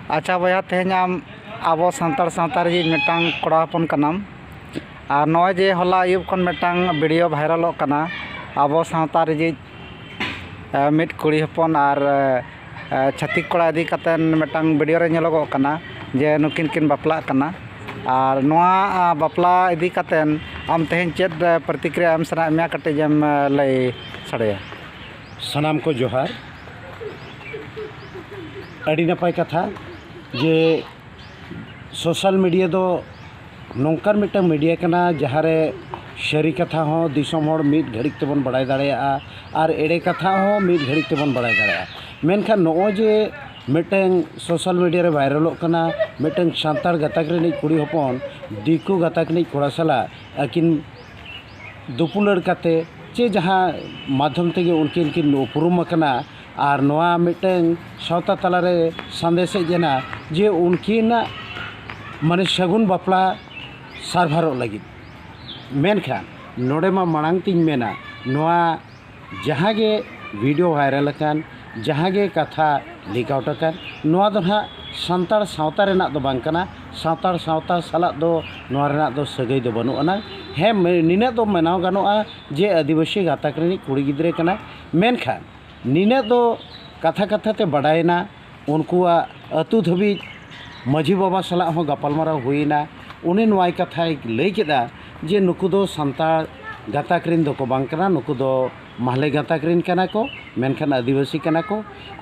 अच्छा भैया तेहन आम आबो सांतार सावता रे मिटांग कोड़ा हपन कनाम और नॉय जे हला आयुब खन मिटांग वीडियो भाइरल कना आबो सावता रे मिट कुड़ी हपन और छातिक कोड़ा इदी कतन मिटांग वीडियो रे नेलोगो कना जे नुकिन किन बापला कना और नोआ बापला इदी कतन आम तेहन चेद प्रतिक्रिया एम सना एम कटे जेम लय सड़े सनाम को जोहार अड़ी नपाय कथा जे सोशल मीडिया दो नौकर मिट्टा मीडिया कना जहारे शरी कथा हो दिसम होड़ मीट घड़िक तेबन बड़ाय दाड़ेया और एड़े कथा हो मीट घड़िक तेबन बड़ाय दाड़ेया मेनखान नो जे मिट्टन सोशल मीडिया रे वायरल कना मिट्टन सान्ताड़ गाताक रे कुड़ी हपन दिकु गाताक रे कोड़ा साला आकिन दुपुलड़ काते चे जहाँ माध्यम तेगे उनकिन किन उपरुम कना और नोआ मिट्टन सावता तलारे संदेश जेना जे उनकिना माने सगुन बापला सारभारो लगी मेनखान नोडे मा मांग तीन मेना नोआ जहाँ गे वीडियो वायरल कान जहाँ गे कथा लीक आउट कान नोआ दो ना सान्ताड़ सावता रेना दो बांग कना सान्ताड़ सावता साला दो नोआ रेना दो सगई दो बनु अना हे निने दो मनाव गानोआ जे आदिवासी गाताक रे कुड़ी गिद्रे कना मेनखान निने दो कथा कथा ते बड़ायना उनकुआ अतु धबी माझी बाबा साला हो गपालमाराव हुईना उनी नोआ कथाय लई केदा जे नुकु दो सान्ताड़ गाताक रिन दो को बांग कना नुकु दो माहले गाताक रिन कना को मेनखान आदिवासी कना को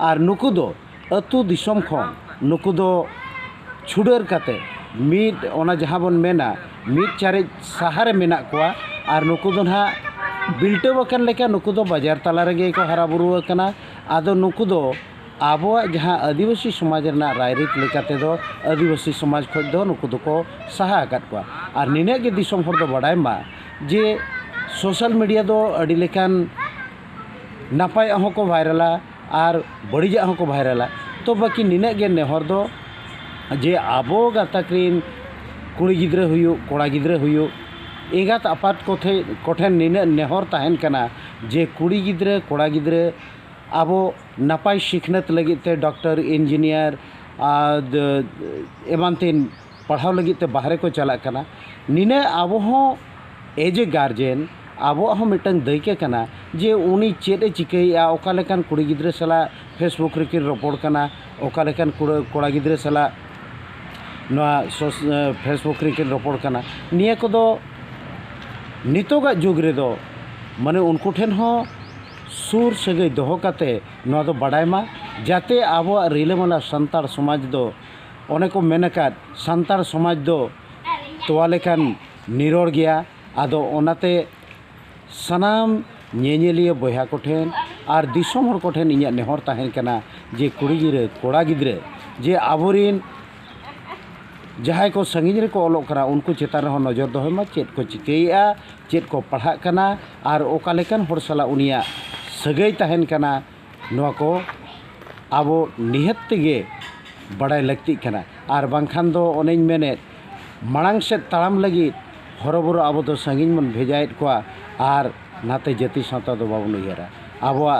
और नुकु दो अतु दिसम खन नुकु दो छुडर काते मीट ओना जहाँ बन मेना मीट चारे सहारे मेना कोआ और नुकु दो ना बिल्टे बकन लेका नुकु दो बाजार तला रेगे को हरा बुरु कना आदो नुकु दो आबोआ जहाँ आदिवासी समाज रना रायरित लेकाते दो आदिवासी समाज खो दो नुकु दो को सहा आकात को और निने गे दिसम हर दो बड़ाय मा जे सोशल मीडिया दो अड़ी लेकान नापाय हो को वायरला और बड़ीजा हो को वायरला तो बाकी निने गे नेहर दो जे आबो गाताक्रीन कुड़ी गिद्रे हुयु कोड़ा गिद्रे हुयु एगात आपात कोठेन निने नेहर ताहेन कना जे कुड़ी गिद्रे कोड़ा गिद्रे आबो नापाय शिखनत लगिते डॉक्टर इंजीनियर एमान तीन पढ़ाव लगिते बाहरे को चला कना निने आबो हो एज ए गार्जियन आबो हो मिटन दैके कना जे उनी चेदे चिकैया ओका लेकान कुड़ी गिद्रे साला फेसबुक रे किन रपोड़ कना ओका लेकान कोड़ा गिद्रे साला नोआ फेसबुक रे किन रपोड़ कना निया को दो नितोगा जुग रे दो माने उनको ठेन हो सुर सगई दोहो काते नोआ दो बड़ायमा जाते आबो रिलेमाला सान्ताड़ समाज दो ओने को मेनकात सान्ताड़ समाज दो तोवा लेकान निरोड़ गया आदो ओनाते सनाम नेनेलिया बया को ठेन और दिसम हर को ठेन इᱧᱟᱜ नेहर ताहेन कना जे कुड़ी गिद्रे कोड़ा गिद्रे जे आबोरिन जहाँ को संगीन रे को ओलोग कना उनको चेतान रहो नजर दोहमा चेद को चिकैया चेद को पढ़ा कना और ओका लेकान हर साला उनिया सगई ताहेन कना नोआ को आबो निहत तेगे बड़ाय लगती कना और बांखान दो ओनेñ मेने मांग से ताड़ाम लगी हरबरो आबो दो संगीन मन भेजायत कोआ और नाते जाति सावता दो बाबन उयहारा आबोआ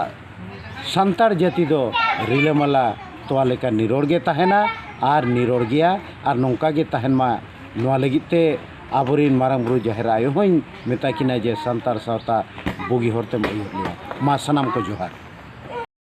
सान्ताड़ जाति दो रिलामाला तोआ लेका निरोड़ गे ताहेना और निरोड़ गया और नौका गे ताहेन मा नोआ लगिते आबोरिन मारांग बुरु जाहेर आयो होñ मेता किना जे सान्ताड़ सावता बुगी हरते मा सनाम को जोहार।